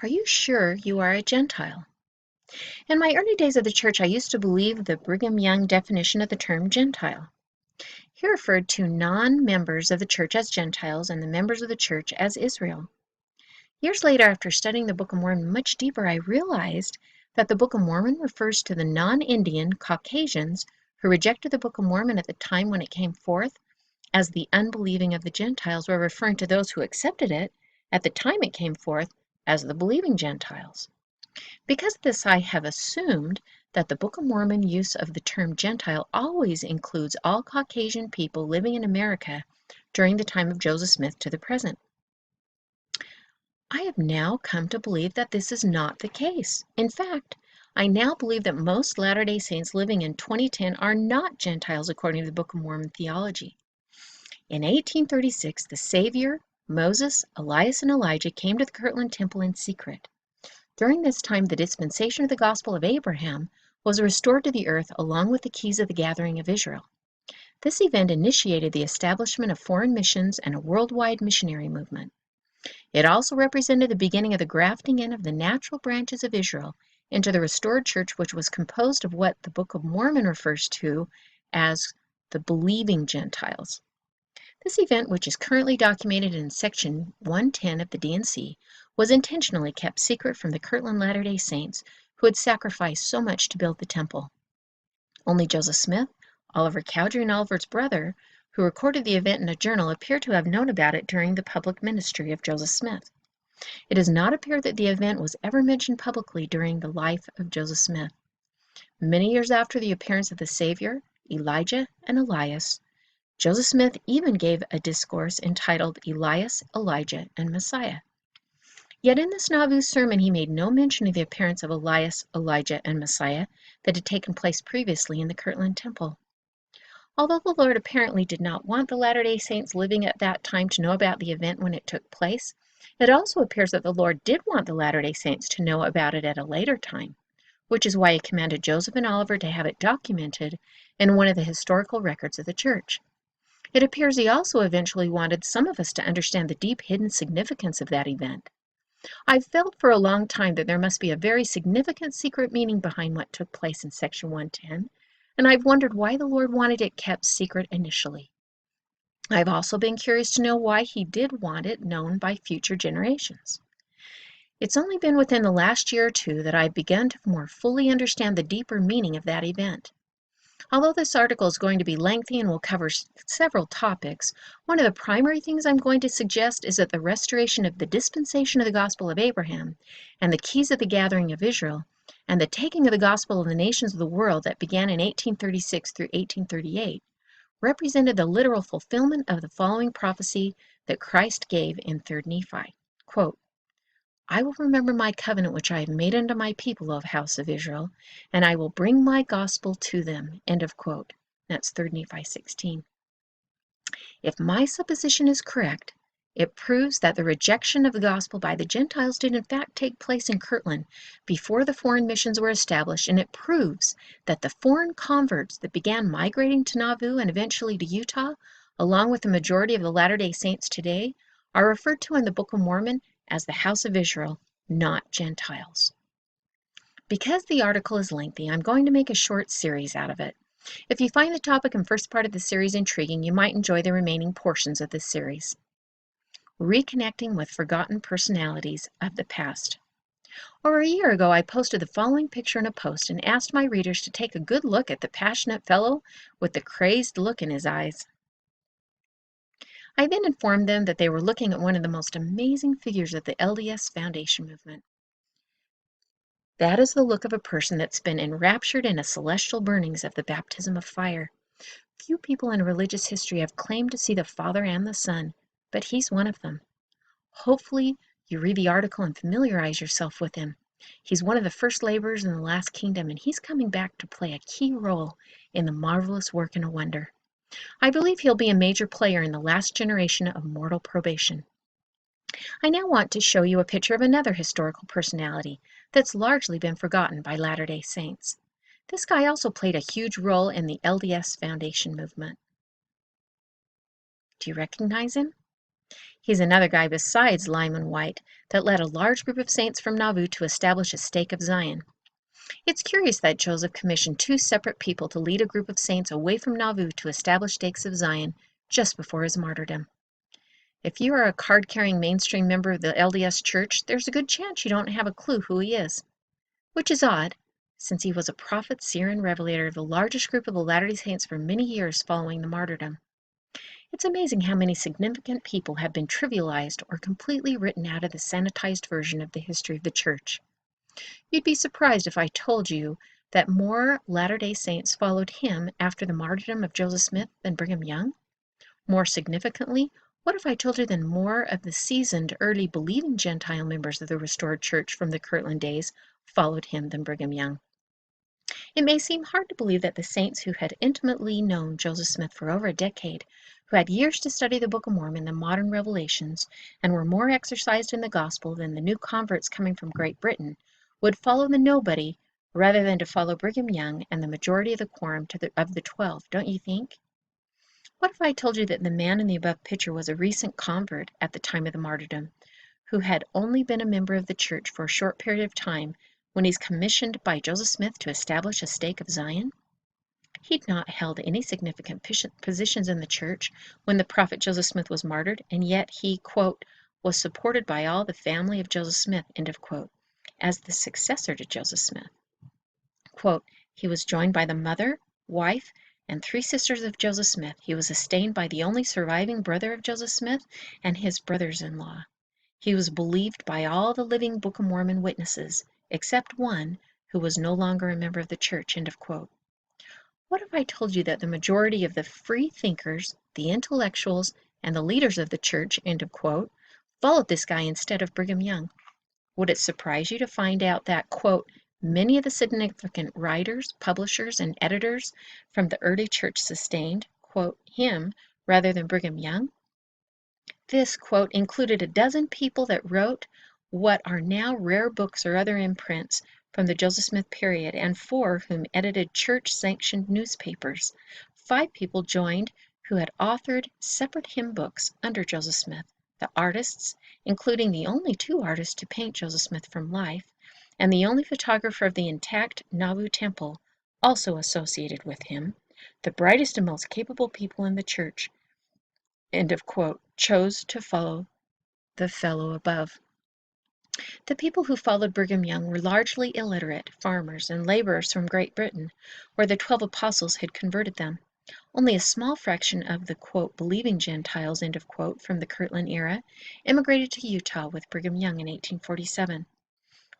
Are you sure you are a Gentile? In my early days of the church, I used to believe the Brigham Young definition of the term Gentile. He referred to non-members of the church as Gentiles and the members of the church as Israel. Years later, after studying the Book of Mormon much deeper, I realized that the Book of Mormon refers to the non-Indian Caucasians who rejected the Book of Mormon at the time when it came forth, as the unbelieving of the Gentiles were referring to those who accepted it at the time it came forth as the believing Gentiles. Because of this, I have assumed that the Book of Mormon use of the term Gentile always includes all Caucasian people living in America during the time of Joseph Smith to the present. I have now come to believe that this is not the case. In fact, I now believe that most Latter-day Saints living in 2010 are not Gentiles according to the Book of Mormon theology. In 1836, the Savior, Moses, Elias, and Elijah came to the Kirtland Temple in secret. During this time, the dispensation of the gospel of Abraham was restored to the earth along with the keys of the gathering of Israel. This event initiated the establishment of foreign missions and a worldwide missionary movement. It also represented the beginning of the grafting in of the natural branches of Israel into the restored church, which was composed of what the Book of Mormon refers to as the believing Gentiles. This event, which is currently documented in Section 110 of the D&C, was intentionally kept secret from the Kirtland Latter-day Saints who had sacrificed so much to build the temple. Only Joseph Smith, Oliver Cowdery, and Oliver's brother, who recorded the event in a journal, appear to have known about it during the public ministry of Joseph Smith. It does not appear that the event was ever mentioned publicly during the life of Joseph Smith. Many years after the appearance of the Savior, Elijah, and Elias, Joseph Smith even gave a discourse entitled Elias, Elijah, and Messiah. Yet in this Nauvoo sermon he made no mention of the appearance of Elias, Elijah, and Messiah that had taken place previously in the Kirtland Temple. Although the Lord apparently did not want the Latter-day Saints living at that time to know about the event when it took place, it also appears that the Lord did want the Latter-day Saints to know about it at a later time, which is why he commanded Joseph and Oliver to have it documented in one of the historical records of the church. It appears he also eventually wanted some of us to understand the deep hidden significance of that event. I've felt for a long time that there must be a very significant secret meaning behind what took place in Section 110, and I've wondered why the Lord wanted it kept secret initially. I've also been curious to know why he did want it known by future generations. It's only been within the last year or two that I've begun to more fully understand the deeper meaning of that event. Although this article is going to be lengthy and will cover several topics, one of the primary things I'm going to suggest is that the restoration of the dispensation of the gospel of Abraham and the keys of the gathering of Israel and the taking of the gospel of the nations of the world that began in 1836 through 1838 represented the literal fulfillment of the following prophecy that Christ gave in 3rd Nephi. Quote, I will remember my covenant which I have made unto my people, O house of Israel, and I will bring my gospel to them. End of quote. That's 3rd Nephi 16. If my supposition is correct, it proves that the rejection of the gospel by the Gentiles did in fact take place in Kirtland before the foreign missions were established, and it proves that the foreign converts that began migrating to Nauvoo and eventually to Utah, along with the majority of the Latter-day Saints today, are referred to in the Book of Mormon as the house of Israel, not Gentiles. Because the article is lengthy, I'm going to make a short series out of it. If you find the topic and first part of the series intriguing, you might enjoy the remaining portions of this series. Reconnecting with forgotten personalities of the past. Over a year ago, I posted the following picture in a post and asked my readers to take a good look at the passionate fellow with the crazed look in his eyes. I then informed them that they were looking at one of the most amazing figures of the LDS Foundation movement. That is the look of a person that's been enraptured in a celestial burnings of the baptism of fire. Few people in religious history have claimed to see the Father and the Son, but he's one of them. Hopefully, you read the article and familiarize yourself with him. He's one of the first laborers in the last kingdom, and he's coming back to play a key role in the marvelous work and a wonder. I believe he'll be a major player in the last generation of mortal probation. I now want to show you a picture of another historical personality that's largely been forgotten by Latter-day Saints. This guy also played a huge role in the LDS Foundation movement. Do you recognize him? He's another guy besides Lyman White that led a large group of saints from Nauvoo to establish a stake of Zion. It's curious that Joseph commissioned two separate people to lead a group of saints away from Nauvoo to establish stakes of Zion just before his martyrdom. If you are a card-carrying mainstream member of the LDS Church, there's a good chance you don't have a clue who he is. Which is odd, since he was a prophet, seer, and revelator of the largest group of the Latter-day Saints for many years following the martyrdom. It's amazing how many significant people have been trivialized or completely written out of the sanitized version of the history of the Church. You'd be surprised if I told you that more Latter-day Saints followed him after the martyrdom of Joseph Smith than Brigham Young? More significantly, what if I told you that more of the seasoned, early believing Gentile members of the restored church from the Kirtland days followed him than Brigham Young? It may seem hard to believe that the saints who had intimately known Joseph Smith for over a decade, who had years to study the Book of Mormon and modern revelations, and were more exercised in the gospel than the new converts coming from Great Britain, would follow the nobody rather than to follow Brigham Young and the majority of the quorum of the 12, don't you think? What if I told you that the man in the above picture was a recent convert at the time of the martyrdom, who had only been a member of the church for a short period of time when he's commissioned by Joseph Smith to establish a stake of Zion? He'd not held any significant positions in the church when the prophet Joseph Smith was martyred, and yet he, quote, was supported by all the family of Joseph Smith, end of quote, as the successor to Joseph Smith. Quote, he was joined by the mother, wife, and 3 sisters of Joseph Smith. He was sustained by the only surviving brother of Joseph Smith and his brothers-in-law. He was believed by all the living Book of Mormon witnesses, except one who was no longer a member of the church, end of quote. What if I told you that the majority of the free thinkers, the intellectuals, and the leaders of the church, end of quote, followed this guy instead of Brigham Young? Would it surprise you to find out that, quote, many of the significant writers, publishers, and editors from the early church sustained, quote, him rather than Brigham Young? This, quote, included a dozen people that wrote what are now rare books or other imprints from the Joseph Smith period, and 4 whom edited church-sanctioned newspapers. 5 people joined who had authored separate hymn books under Joseph Smith. The artists, including the only 2 artists to paint Joseph Smith from life, and the only photographer of the intact Nauvoo temple, also associated with him, the brightest and most capable people in the church, end of quote, chose to follow the fellow above. The people who followed Brigham Young were largely illiterate farmers and laborers from Great Britain, where the 12 apostles had converted them. Only a small fraction of the, quote, believing Gentiles, end of quote, from the Kirtland era immigrated to Utah with Brigham Young in 1847.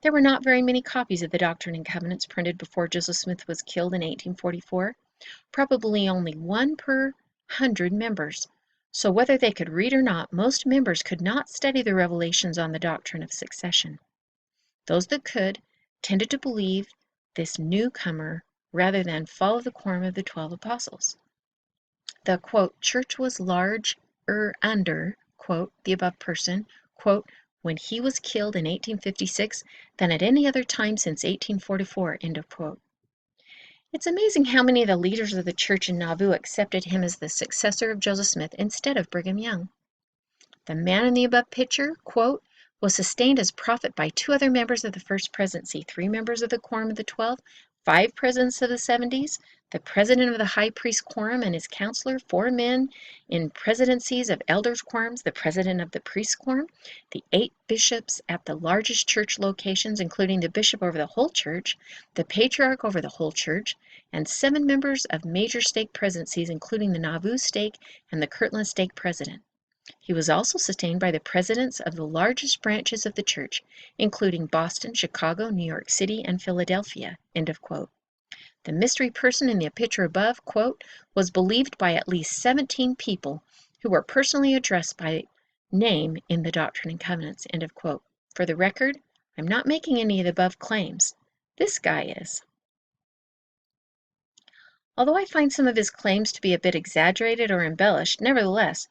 There were not very many copies of the Doctrine and Covenants printed before Joseph Smith was killed in 1844, probably only 1 per 100 members. So whether they could read or not, most members could not study the revelations on the doctrine of succession. Those that could tended to believe this newcomer rather than follow the quorum of the 12 apostles. The, quote, church was larger under, quote, the above person, quote, when he was killed in 1856 than at any other time since 1844, end of quote. It's amazing how many of the leaders of the church in Nauvoo accepted him as the successor of Joseph Smith instead of Brigham Young. The man in the above picture, quote, was sustained as prophet by 2 other members of the First Presidency, 3 members of the Quorum of the 12, 5 presidents of the 70s, the president of the High Priest Quorum and his counselor, 4 men in presidencies of elders' quorums, the president of the priest quorum, the 8 bishops at the largest church locations, including the bishop over the whole church, the patriarch over the whole church, and 7 members of major stake presidencies, including the Nauvoo stake and the Kirtland stake president. He was also sustained by the presidents of the largest branches of the church, including Boston, Chicago, New York City, and Philadelphia, end of quote. The mystery person in the picture above, quote, was believed by at least 17 people who were personally addressed by name in the Doctrine and Covenants, end of quote. For the record, I'm not making any of the above claims. This guy is. Although I find some of his claims to be a bit exaggerated or embellished, nevertheless,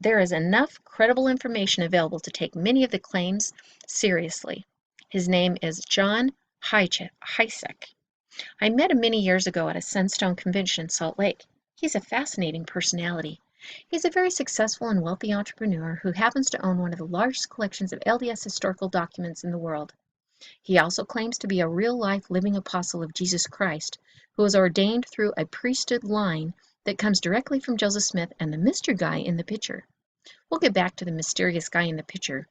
there is enough credible information available to take many of the claims seriously. His name is John Hysak. I met him many years ago at a Sunstone convention in Salt Lake. He's a fascinating personality. He's a very successful and wealthy entrepreneur who happens to own one of the largest collections of LDS historical documents in the world. He also claims to be a real-life living apostle of Jesus Christ, who was ordained through a priesthood line that comes directly from Joseph Smith and the mystery guy in the picture. We'll get back to the mysterious guy in the picture,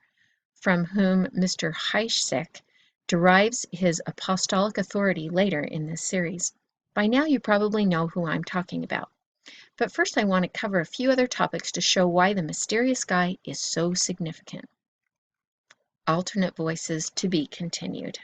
from whom Mr. Heischek derives his apostolic authority later in this series. By now you probably know who I'm talking about. But first I want to cover a few other topics to show why the mysterious guy is so significant. Alternate voices to be continued.